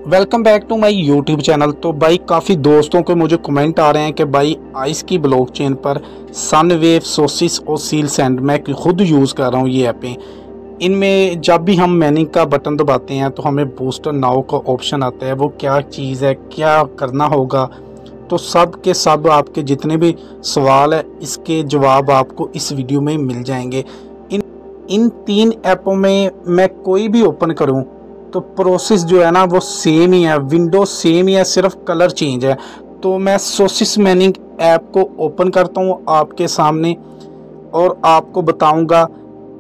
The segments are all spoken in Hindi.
Welcome back to my YouTube channel. तो भाई काफ़ी दोस्तों को मुझे कमेंट आ रहे हैं कि भाई आइस की ब्लॉकचेन पर सनवेव, सोसिस और सील सैंड मैं खुद यूज़ कर रहा हूँ ये ऐपें। इनमें जब भी हम मैनिंग का बटन दबाते हैं तो हमें बूस्टर नाउ का ऑप्शन आता है। वो क्या चीज़ है, क्या करना होगा, तो सब के सब आपके जितने भी सवाल है इसके जवाब आपको इस वीडियो में मिल जाएंगे। इन तीन ऐपों में मैं कोई भी ओपन करूं तो प्रोसेस जो है ना वो सेम ही है, विंडो सेम ही है, सिर्फ कलर चेंज है। तो मैं सोसिस मैनिंग ऐप को ओपन करता हूँ आपके सामने और आपको बताऊंगा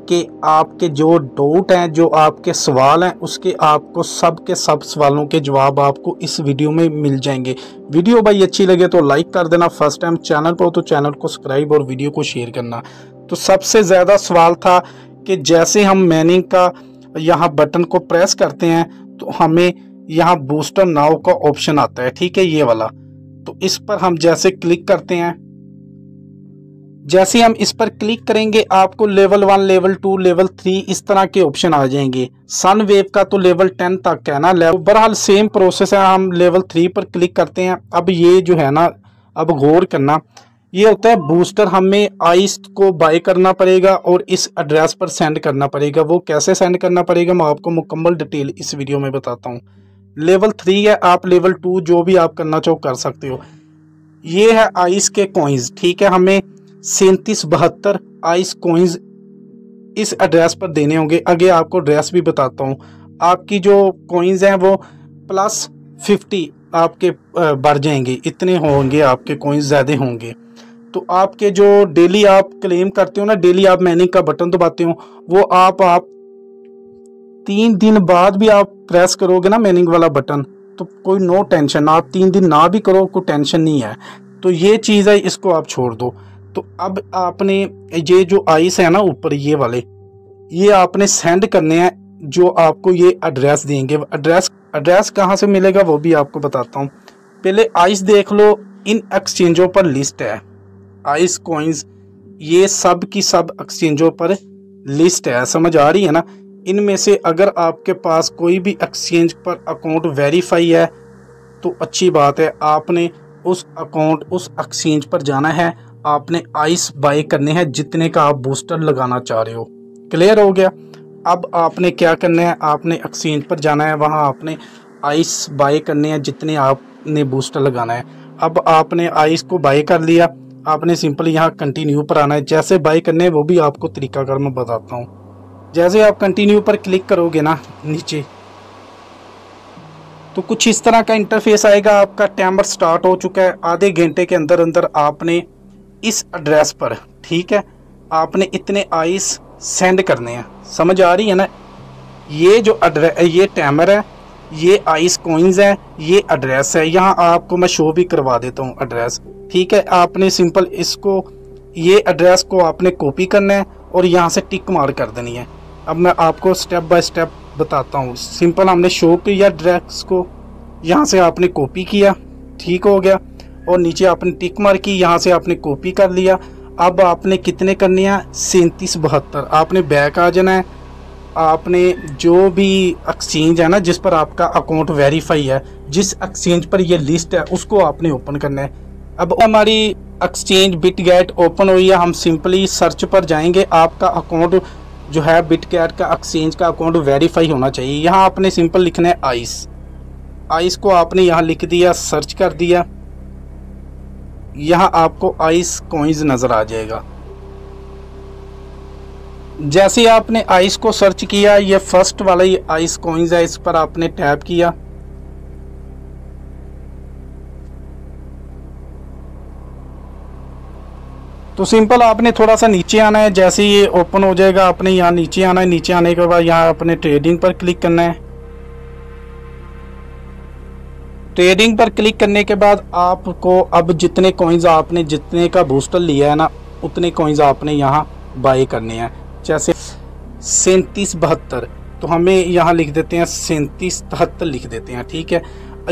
कि आपके जो डाउट हैं, जो आपके सवाल हैं, उसके आपको सब के सब सवालों के जवाब आपको इस वीडियो में मिल जाएंगे। वीडियो भाई अच्छी लगे तो लाइक कर देना, फर्स्ट टाइम चैनल पर हो तो चैनल को सब्सक्राइब और वीडियो को शेयर करना। तो सबसे ज़्यादा सवाल था कि जैसे हम मैनिंग का यहाँ बटन को प्रेस करते हैं तो हमें यहाँ बूस्टर नाउ का ऑप्शन आता है, ठीक है, ये वाला। तो इस पर हम जैसे क्लिक करते हैं, जैसे हम इस पर क्लिक करेंगे आपको लेवल 1, लेवल 2, लेवल 3 इस तरह के ऑप्शन आ जाएंगे। सन वेव का तो लेवल 10 तक है ना। बहरहाल सेम प्रोसेस है। हम लेवल 3 पर क्लिक करते हैं। अब ये जो है ना, अब गौर करना, ये होता है बूस्टर। हमें आइस को बाय करना पड़ेगा और इस एड्रेस पर सेंड करना पड़ेगा। वो कैसे सेंड करना पड़ेगा मैं आपको मुकम्मल डिटेल इस वीडियो में बताता हूँ। लेवल 3 है, आप लेवल 2 जो भी आप करना चाहो कर सकते हो। ये है आइस के कॉइन्स, ठीक है। हमें 3772 आइस कॉइन्स इस एड्रेस पर देने होंगे। आगे आपको एड्रेस भी बताता हूँ। आपकी जो कॉइन्स हैं वो +50 आपके बढ़ जाएंगे, इतने होंगे आपके कॉइन्स, ज़्यादा होंगे। तो आपके जो डेली आप क्लेम करते हो ना, डेली आप मैनिंग का बटन दबाते हो, वो आप 3 दिन बाद भी आप प्रेस करोगे ना मैनिंग वाला बटन, तो कोई नो टेंशन। आप 3 दिन ना भी करो कोई टेंशन नहीं है। तो ये चीज़ है, इसको आप छोड़ दो। तो अब आपने ये जो आइस है ना ऊपर ये वाले, ये आपने सेंड करने हैं, जो आपको ये एड्रेस देंगे। एड्रेस कहाँ से मिलेगा वो भी आपको बताता हूँ। पहले आइस देख लो, इन एक्सचेंजों पर लिस्ट है आइस कॉइन्स, ये सब की सब एक्सचेंजों पर लिस्ट है, समझ आ रही है ना। इनमें से अगर आपके पास कोई भी एक्सचेंज पर अकाउंट वेरीफाई है तो अच्छी बात है। आपने उस अकाउंट, उस एक्सचेंज पर जाना है, आपने आइस बाय करने हैं जितने का आप बूस्टर लगाना चाह रहे हो। क्लियर हो गया। अब आपने क्या करना है, आपने एक्सचेंज पर जाना है, वहाँ आपने आइस बाय करने हैं जितने आपने बूस्टर लगाना है। अब आपने आइस को बाय कर लिया, आपने सिंपल यहाँ कंटिन्यू पर आना है। जैसे बाय करने हैं वो भी आपको तरीकाकार मैं बताता हूँ। जैसे आप कंटिन्यू पर क्लिक करोगे ना नीचे, तो कुछ इस तरह का इंटरफेस आएगा। आपका टाइमर स्टार्ट हो चुका है। आधे घंटे के अंदर अंदर आपने इस एड्रेस पर, ठीक है, आपने इतने आइस सेंड करने हैं। समझ आ रही है ना। ये जो एड्रेस, ये टाइमर है, ये आइस कॉइन्स है, ये एड्रेस है। यहाँ आपको मैं शो भी करवा देता हूँ एड्रेस, ठीक है। आपने सिंपल इसको, ये एड्रेस को आपने कॉपी करना है और यहाँ से टिक मार कर देनी है। अब मैं आपको स्टेप बाय स्टेप बताता हूँ। सिंपल हमने शो किया एड्रेस को, यहाँ से आपने कॉपी किया, ठीक हो गया, और नीचे आपने टिक मार की, यहाँ से आपने कॉपी कर लिया। अब आपने कितने करने हैं, 3772। आपने बैक आ जाना है। आपने जो भी एक्सचेंज है ना जिस पर आपका अकाउंट वेरीफाई है, जिस एक्सचेंज पर ये लिस्ट है, उसको आपने ओपन करना है। अब हमारी एक्सचेंज बिटगेट ओपन हुई है। हम सिंपली सर्च पर जाएंगे। आपका अकाउंट जो है बिटगेट का, एक्सचेंज का अकाउंट वेरीफाई होना चाहिए। यहाँ आपने सिंपल लिखना है आइस। आइस को आपने यहाँ लिख दिया, सर्च कर दिया, यहाँ आपको आइस कॉइन्स नज़र आ जाएगा। जैसे आपने आइस को सर्च किया, ये फर्स्ट वाला ये आइस कॉइन्स है, इस पर आपने टैप किया। तो सिंपल आपने थोड़ा सा नीचे आना है। जैसे ये ओपन हो जाएगा आपने यहाँ नीचे आना है। नीचे आने के बाद यहाँ आपने ट्रेडिंग पर क्लिक करना है। ट्रेडिंग पर क्लिक करने के बाद आपको अब जितने कॉइन्स आपने, जितने का बूस्टर लिया है ना, उतने कॉइन्स आपने यहाँ बाय करने हैं। जैसे 3772, तो हमें यहाँ लिख देते हैं 3773 लिख देते हैं, ठीक है।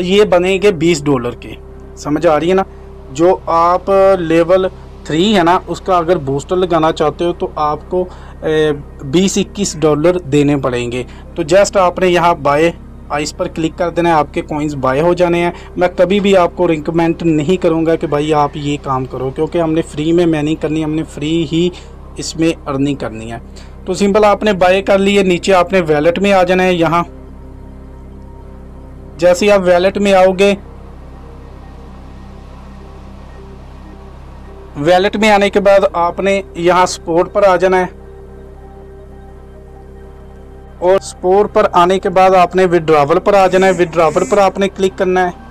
ये बनेंगे $20 के। समझ आ रही है ना। जो आप लेवल 3 है ना, उसका अगर बूस्टर लगाना चाहते हो तो आपको $20-21 देने पड़ेंगे। तो जस्ट आपने यहाँ बाय आइस पर क्लिक कर देना है, आपके कॉइन्स बाय हो जाने हैं। मैं कभी भी आपको रिकमेंड नहीं करूँगा कि भाई आप ये काम करो, क्योंकि हमने फ्री में मैनिंग करनी, हमने फ्री ही इसमें अर्निंग करनी है। तो सिंपल आपने बाय कर लिए, नीचे आपने वैलेट में आ जाना है। यहाँ जैसे ही आप वैलेट में आओगे, वैलेट में आने के बाद आपने यहाँ सपोर्ट पर आ जाना है, और सपोर्ट पर आने के बाद आपने विड्रॉवल पर आ जाना है। विड्रॉवल पर आपने क्लिक करना है।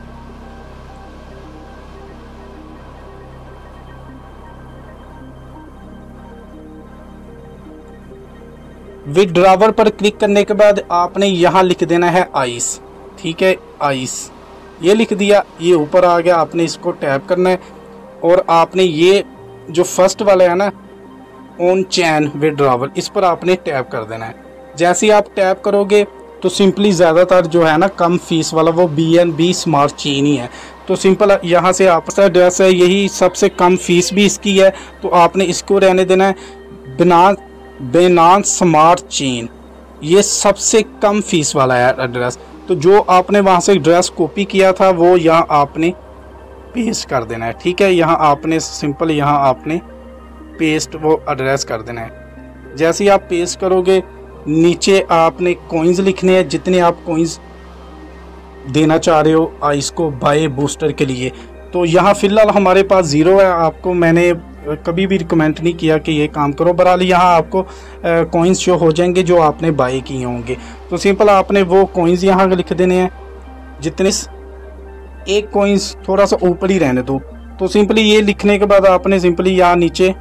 विड्रॉवल पर क्लिक करने के बाद आपने यहाँ लिख देना है आइस। ठीक है, आइस ये लिख दिया, ये ऊपर आ गया। आपने इसको टैप करना है और आपने ये जो फर्स्ट वाला है ना, ऑन चैन विड्रॉवल, इस पर आपने टैप कर देना है। जैसे ही आप टैप करोगे तो सिंपली ज़्यादातर जो है ना कम फीस वाला वो BNB स्मार्ट चेन ही है। तो सिंपल यहाँ से आपका एड्रेस है, यही सबसे कम फीस भी इसकी है, तो आपने इसको रहने देना है। बिनांस स्मार्ट चेन ये सबसे कम फीस वाला है एड्रेस। तो जो आपने वहाँ से एड्रेस कॉपी किया था वो यहाँ आपने पेस्ट कर देना है। ठीक है, यहाँ आपने सिंपल यहाँ आपने पेस्ट वो एड्रेस कर देना है। जैसे ही आप पेस्ट करोगे, नीचे आपने कॉइन्स लिखने हैं, जितने आप कॉइन्स देना चाह रहे हो आइस को बाय बूस्टर के लिए। तो यहाँ फ़िलहाल हमारे पास 0 है। आपको मैंने कभी भी रिकमेंड नहीं किया कि ये काम करो। बहरहाल यहाँ आपको कॉइन्स शो हो जाएंगे जो आपने बाय किए होंगे। तो सिंपल आपने वो कॉइन्स यहाँ लिख देने हैं, जितने एक कॉइन्स थोड़ा सा ऊपर ही रहने दो। तो सिंपली ये लिखने के बाद आपने सिंपली यहाँ नीचे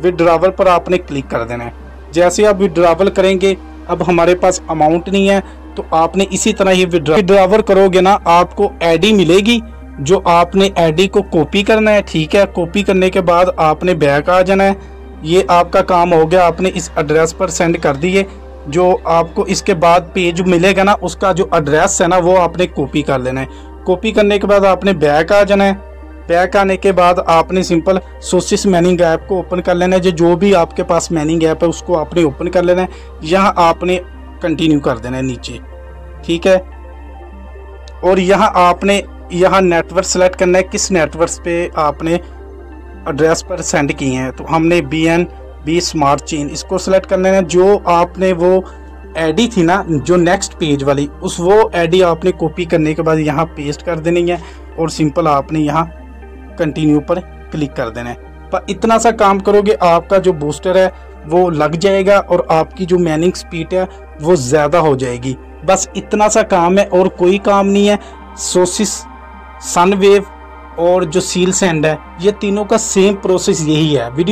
विड्रॉवल पर आपने क्लिक कर देना है। जैसे आप विड्रॉवल करेंगे, अब हमारे पास अमाउंट नहीं है, तो आपने इसी तरह ही विड्रॉवल करोगे ना, आपको आईडी मिलेगी, जो आपने आईडी को कॉपी करना है। ठीक है, कॉपी करने के बाद आपने बैक आ जाना है। ये आपका काम हो गया, आपने इस एड्रेस पर सेंड कर दिए। जो आपको इसके बाद पेज मिलेगा ना, उसका जो एड्रेस है ना वो आपने कॉपी कर लेना है। कॉपी करने के बाद आपने बैक आ जाना है। बैक आने के बाद आपने सिंपल सोसिस मैनिंग ऐप को ओपन कर लेना है। जो भी आपके पास मैनिंग ऐप है उसको आपने ओपन कर लेना है। यहाँ आपने कंटिन्यू कर देना है नीचे। ठीक है, और यहाँ आपने यहाँ नेटवर्क सेलेक्ट करना है, किस नेटवर्क पे आपने एड्रेस पर सेंड किए हैं। तो हमने BNB स्मार्ट चेन इसको सेलेक्ट कर लेना है। जो आपने वो आईडी थी ना, जो नेक्स्ट पेज वाली, वो आईडी आपने कॉपी करने के बाद यहाँ पेस्ट कर देनी है, और सिंपल आपने यहाँ कंटिन्यू पर क्लिक कर देना है। पर इतना सा काम करोगे, आपका जो बूस्टर है वो लग जाएगा और आपकी जो मैनिंग स्पीड है वो ज़्यादा हो जाएगी। बस इतना सा काम है और कोई काम नहीं है। सोसिस, सनवेव और जो सील सेंड है, ये तीनों का सेम प्रोसेस यही है। वीडियो